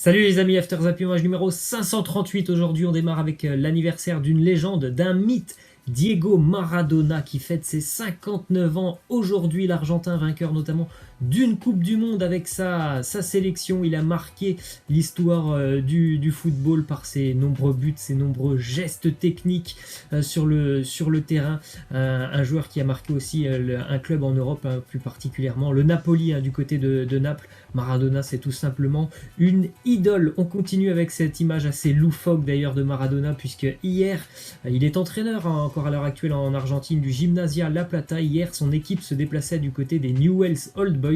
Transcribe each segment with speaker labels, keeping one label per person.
Speaker 1: Salut les amis, After Zapping, match numéro 538. Aujourd'hui, on démarre avec l'anniversaire d'une légende, d'un mythe, Diego Maradona, qui fête ses 59 ans. Aujourd'hui, l'Argentin vainqueur notamment d'une Coupe du Monde avec sa sélection. Il a marqué l'histoire du football par ses nombreux buts, ses nombreux gestes techniques sur le terrain. Un joueur qui a marqué aussi un club en Europe, plus particulièrement le Napoli, du côté de Naples. Maradona, c'est tout simplement une idole. On continue avec cette image assez loufoque d'ailleurs de Maradona, puisque hier, il est entraîneur encore à l'heure actuelle en Argentine du Gimnasia La Plata. Hier, son équipe se déplaçait du côté des Newell's Old Boys.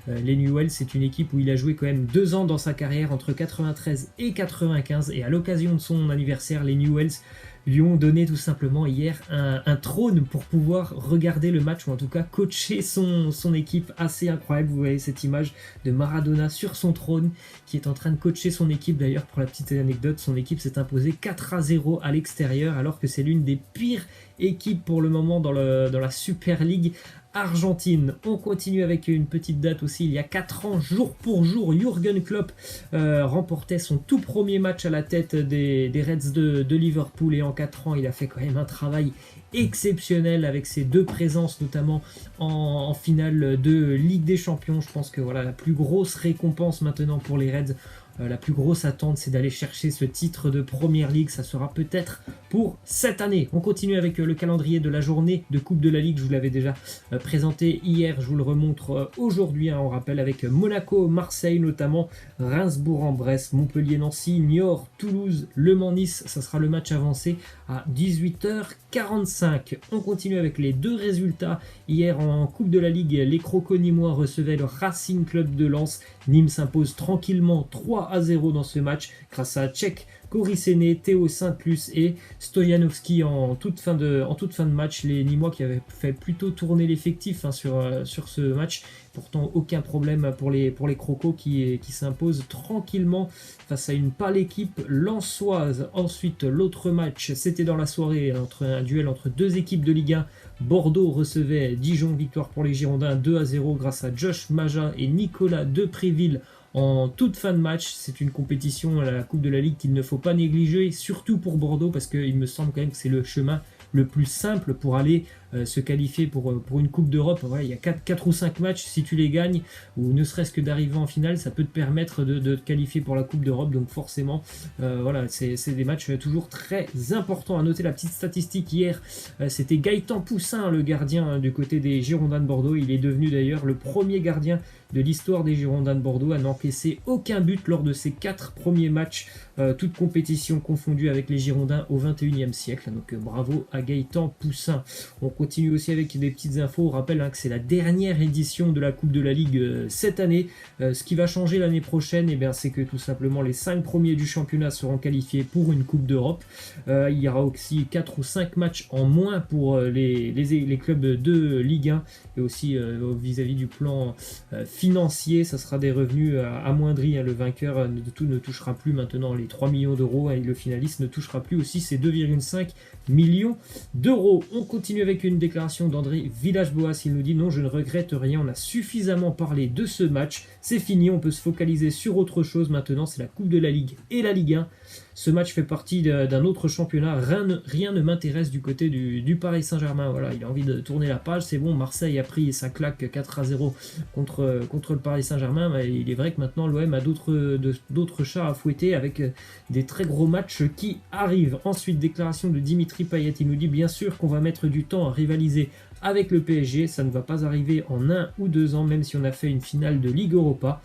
Speaker 1: Les Newell's, c'est une équipe où il a joué quand même 2 ans dans sa carrière, entre 93 et 95. Et à l'occasion de son anniversaire, les Newell's lui ont donné tout simplement hier un trône pour pouvoir regarder le match, ou en tout cas coacher son équipe. Assez incroyable, vous voyez cette image de Maradona sur son trône qui est en train de coacher son équipe. D'ailleurs, pour la petite anecdote, son équipe s'est imposée 4-0 à l'extérieur, alors que c'est l'une des pires équipes pour le moment dans la Super League argentine. On continue avec une petite date aussi. Il y a 4 ans, jour pour jour, Jürgen Klopp remportait son tout premier match à la tête des Reds de Liverpool. Et en 4 ans, il a fait quand même un travail exceptionnel avec ses 2 présences, notamment en finale de Ligue des Champions. Je pense que voilà, la plus grosse récompense maintenant pour les Reds, la plus grosse attente, c'est d'aller chercher ce titre de Premier League. Ça sera peut-être pour cette année. On continue avec le calendrier de la journée de Coupe de la Ligue. Je vous l'avais déjà présenté hier, je vous le remontre aujourd'hui. On rappelle avec Monaco, Marseille notamment, Reims-Bourg-en-Bresse, Montpellier-Nancy, Niort, Toulouse, Le Mans-Nice. Ça sera le match avancé à 18h45. On continue avec les 2 résultats. Hier en Coupe de la Ligue, les Crocos-Nîmois recevaient le Racing Club de Lens. Nîmes s'impose tranquillement 3-0 dans ce match grâce à Tchèque, Corisséné, Théo Saint-Plus et Stoyanovski en toute fin de match. Les Nîmois qui avaient fait plutôt tourner l'effectif sur ce match. Pourtant, aucun problème pour les Crocos qui s'imposent tranquillement face à une pâle équipe lensoise. Ensuite, l'autre match, c'était dans la soirée, un duel entre 2 équipes de Ligue 1. Bordeaux recevait Dijon, victoire pour les Girondins 2-0 grâce à Josh Maja et Nicolas Depréville en toute fin de match. C'est une compétition à la Coupe de la Ligue qu'il ne faut pas négliger, surtout pour Bordeaux, parce qu'il me semble quand même que c'est le chemin le plus simple pour aller se qualifier pour une Coupe d'Europe. Ouais, il y a 4 ou 5 matchs, si tu les gagnes, ou ne serait-ce que d'arriver en finale, ça peut te permettre de te qualifier pour la Coupe d'Europe. Donc forcément, voilà, c'est des matchs toujours très importants. À noter la petite statistique hier, c'était Gaëtan Poussin, le gardien du côté des Girondins de Bordeaux. Il est devenu d'ailleurs le premier gardien de l'histoire des Girondins de Bordeaux à n'encaisser aucun but lors de ses 4 premiers matchs, toutes compétitions confondues avec les Girondins au 21e siècle. Donc bravo à Gaëtan Poussin. On continue aussi avec des petites infos. On rappelle que c'est la dernière édition de la Coupe de la Ligue cette année. Ce qui va changer l'année prochaine, c'est que tout simplement les 5 premiers du championnat seront qualifiés pour une Coupe d'Europe. Il y aura aussi 4 ou 5 matchs en moins pour les clubs de Ligue 1, et aussi vis-à-vis du plan financier, ça sera des revenus amoindris. Le vainqueur ne touchera plus maintenant les 3 millions d'euros, et le finaliste ne touchera plus aussi ses 2,5 millions d'euros. On continue avec une déclaration d'André Villas-Boas. Il nous dit: non, je ne regrette rien, on a suffisamment parlé de ce match, c'est fini, on peut se focaliser sur autre chose maintenant, c'est la Coupe de la Ligue et la Ligue 1. Ce match fait partie d'un autre championnat, rien ne m'intéresse du côté du Paris Saint-Germain. Voilà, il a envie de tourner la page, c'est bon, Marseille a pris sa claque 4-0 contre le Paris Saint-Germain, mais il est vrai que maintenant l'OM a d'autres chats à fouetter avec des très gros matchs qui arrivent. Ensuite, déclaration de Dimitri Payet, il nous dit: bien sûr qu'on va mettre du temps à rivaliser avec le PSG, ça ne va pas arriver en 1 ou 2 ans, même si on a fait une finale de Ligue Europa.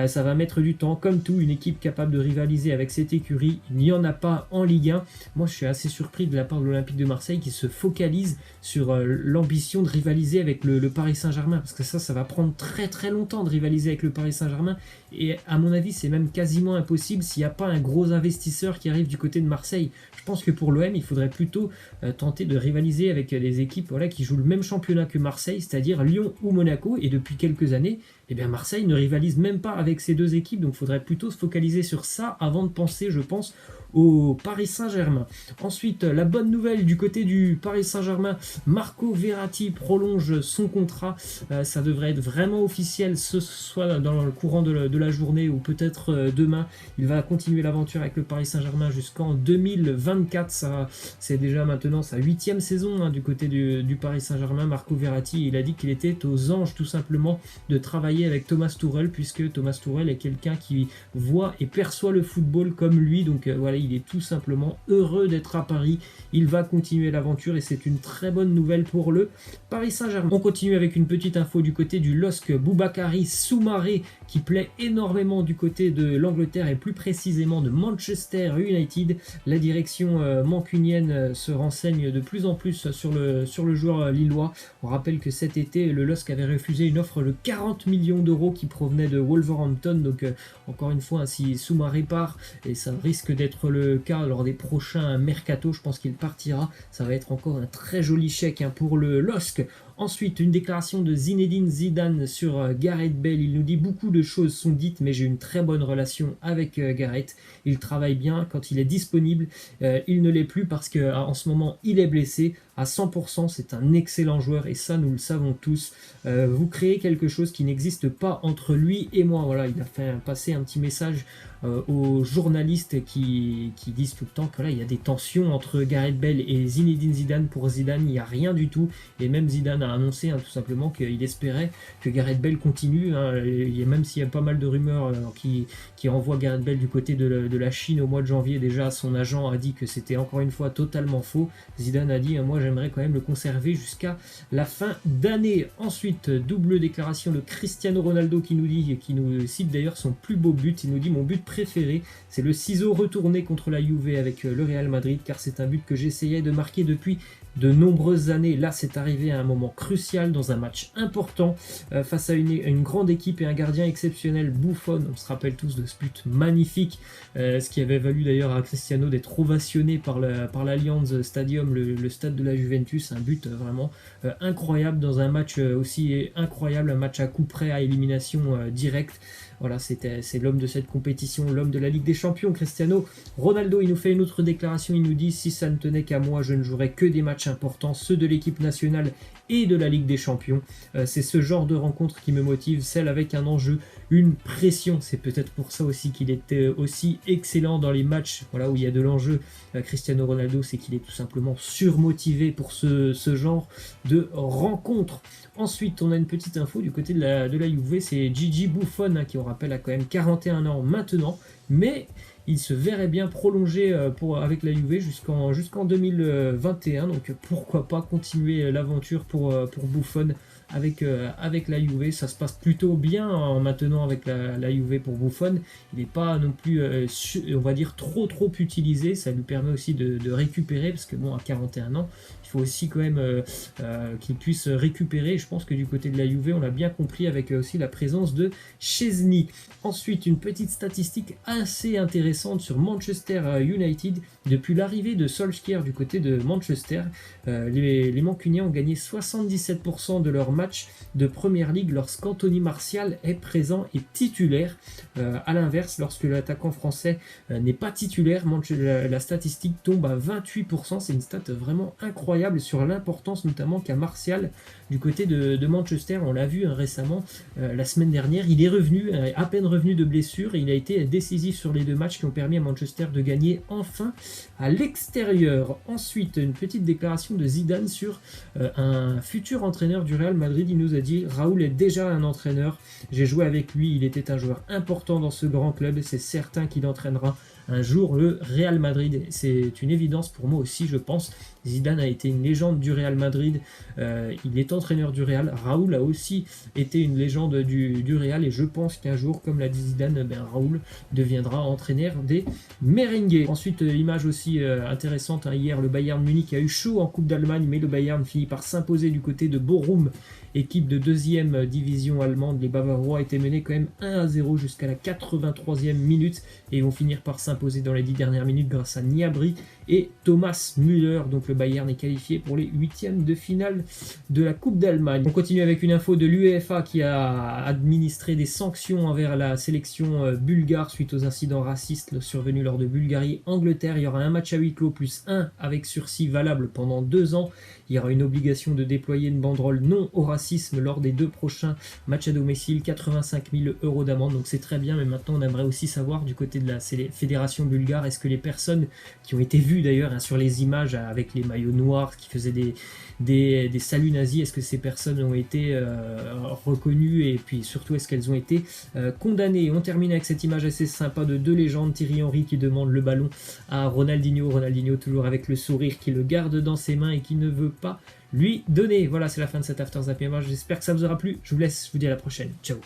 Speaker 1: Ça va mettre du temps, comme tout, une équipe capable de rivaliser avec cette écurie, il n'y en a pas en Ligue 1. Moi je suis assez surpris de la part de l'Olympique de Marseille qui se focalise sur l'ambition de rivaliser avec le Paris Saint-Germain, parce que ça va prendre très très longtemps de rivaliser avec le Paris Saint-Germain, et à mon avis c'est même quasiment impossible s'il n'y a pas un gros investisseur qui arrive du côté de Marseille. Je pense que pour l'OM il faudrait plutôt tenter de rivaliser avec des équipes qui jouent le même championnat que Marseille, c'est-à-dire Lyon ou Monaco, et depuis quelques années, Marseille ne rivalise même pas avec ces 2 équipes, donc il faudrait plutôt se focaliser sur ça avant de penser, je pense, au Paris Saint-Germain. Ensuite, la bonne nouvelle du côté du Paris Saint-Germain, Marco Verratti prolonge son contrat. Ça devrait être vraiment officiel, ce soit dans le courant de la journée ou peut-être demain. Il va continuer l'aventure avec le Paris Saint-Germain jusqu'en 2024. Ça, c'est déjà maintenant sa 8e saison du côté du Paris Saint-Germain. Marco Verratti, il a dit qu'il était aux anges tout simplement de travailler avec Thomas Tuchel, puisque Thomas Tuchel est quelqu'un qui voit et perçoit le football comme lui. Donc voilà, il est tout simplement heureux d'être à Paris. Il va continuer l'aventure et c'est une très bonne nouvelle pour le Paris Saint-Germain. On continue avec une petite info du côté du LOSC. Boubakary Soumaré, qui plaît énormément du côté de l'Angleterre et plus précisément de Manchester United. La direction mancunienne se renseigne de plus en plus sur le joueur lillois. On rappelle que cet été, le LOSC avait refusé une offre de 40 millions d'euros qui provenait de Wolverhampton. Donc encore une fois, si Soumaré part, et ça risque d'être le cas lors des prochains mercato, je pense qu'il partira. Ça va être encore un très joli chèque pour le LOSC. Ensuite, une déclaration de Zinedine Zidane sur Gareth Bale. Il nous dit: beaucoup de choses sont dites, mais j'ai une très bonne relation avec Gareth. Il travaille bien quand il est disponible. Il ne l'est plus parce qu'en ce moment, il est blessé à 100%. C'est un excellent joueur et ça, nous le savons tous. Vous créez quelque chose qui n'existe pas entre lui et moi. Voilà, il a fait passer un petit message aux journalistes qui disent tout le temps que là, il y a des tensions entre Gareth Bale et Zinedine Zidane. Pour Zidane, il n'y a rien du tout. Et même Zidane a annoncé tout simplement qu'il espérait que Gareth Bale continue. Et même s'il y a pas mal de rumeurs qui envoient Gareth Bale du côté de la Chine au mois de janvier, déjà son agent a dit que c'était encore une fois totalement faux. Zidane a dit: moi j'aimerais quand même le conserver jusqu'à la fin d'année. Ensuite, double déclaration de Cristiano Ronaldo qui nous cite d'ailleurs son plus beau but. Il nous dit: mon but préféré, c'est le ciseau retourné contre la Juve avec le Real Madrid, car c'est un but que j'essayais de marquer depuis de nombreuses années. Là, c'est arrivé à un moment crucial dans un match important face à une grande équipe et un gardien exceptionnel, Buffon. On se rappelle tous de ce but magnifique, ce qui avait valu d'ailleurs à Cristiano d'être ovationné par l'Allianz Stadium, le stade de la Juventus. Un but vraiment incroyable dans un match aussi incroyable, un match à coup près, à élimination directe. Voilà, c'est l'homme de cette compétition, l'homme de la Ligue des Champions, Cristiano Ronaldo. Il nous fait une autre déclaration, il nous dit: si ça ne tenait qu'à moi, je ne jouerais que des matchs importants, ceux de l'équipe nationale et de la Ligue des Champions. C'est ce genre de rencontre qui me motive, celle avec un enjeu, une pression. C'est peut-être pour ça aussi qu'il était aussi excellent dans les matchs où il y a de l'enjeu. Cristiano Ronaldo, c'est qu'il est tout simplement surmotivé pour ce genre de rencontre. Ensuite, on a une petite info du côté de la Juve, c'est Gigi Buffon qui, on rappelle, a quand même 41 ans maintenant, mais il se verrait bien prolonger avec la Juve jusqu'en 2021, donc pourquoi pas continuer l'aventure pour Buffon avec la Juve. Ça se passe plutôt bien maintenant avec la Juve pour Buffon. Il n'est pas non plus, on va dire, trop utilisé. Ça lui permet aussi de récupérer, parce que bon, à 41 ans, il faut aussi quand même qu'il puisse récupérer. Je pense que du côté de la Juve, on l'a bien compris avec aussi la présence de Szczesny. Ensuite, une petite statistique assez intéressante sur Manchester United. Depuis l'arrivée de Solskjaer du côté de Manchester, les Mancuniens ont gagné 77% de leurs matchs de Première Ligue lorsqu'Anthony Martial est présent et titulaire. A l'inverse, lorsque l'attaquant français n'est pas titulaire, la statistique tombe à 28%. C'est une stat vraiment incroyable sur l'importance notamment qu'a Martial du côté de Manchester. On l'a vu récemment, la semaine dernière, il est revenu, à peine revenu de blessure, et il a été décisif sur les deux matchs qui ont permis à Manchester de gagner enfin à l'extérieur. Ensuite, une petite déclaration de Zidane sur un futur entraîneur du Real Madrid. Il nous a dit: Raoul est déjà un entraîneur, j'ai joué avec lui, il était un joueur important dans ce grand club et c'est certain qu'il entraînera un jour le Real Madrid. C'est une évidence pour moi aussi, je pense. Zidane a été une légende du Real Madrid, il est entraîneur du Real. Raoul a aussi été une légende du Real, et je pense qu'un jour, comme l'a dit Zidane, Raoul deviendra entraîneur des Merengues. Ensuite, image aussi intéressante, hier le Bayern Munich a eu chaud en Coupe d'Allemagne, mais le Bayern finit par s'imposer du côté de Bochum équipe de 2e division allemande. Les Bavarois étaient menés quand même 1-0 jusqu'à la 83e minute et ils vont finir par s'imposer dans les 10 dernières minutes grâce à Gnabry et Thomas Müller. Donc le Bayern est qualifié pour les 8e de finale de la Coupe d'Allemagne. On continue avec une info de l'UEFA qui a administré des sanctions envers la sélection bulgare suite aux incidents racistes survenus lors de Bulgarie-Angleterre. Il y aura un match à huis clos plus 1 avec sursis valable pendant 2 ans. Il y aura une obligation de déployer une banderole non au racisme lors des 2 prochains matchs à domicile, 85 000 € d'amende. Donc c'est très bien, mais maintenant on aimerait aussi savoir du côté de la fédération bulgare, est-ce que les personnes qui ont été vues d'ailleurs sur les images avec les maillots noirs qui faisaient des saluts nazis, est-ce que ces personnes ont été reconnues et puis surtout est-ce qu'elles ont été condamnées. On termine avec cette image assez sympa de 2 légendes, Thierry Henry qui demande le ballon à Ronaldinho, toujours avec le sourire qui le garde dans ses mains et qui ne veut pas lui donner. Voilà, c'est la fin de cet After Zapping. J'espère que ça vous aura plu, je vous laisse, je vous dis à la prochaine, ciao.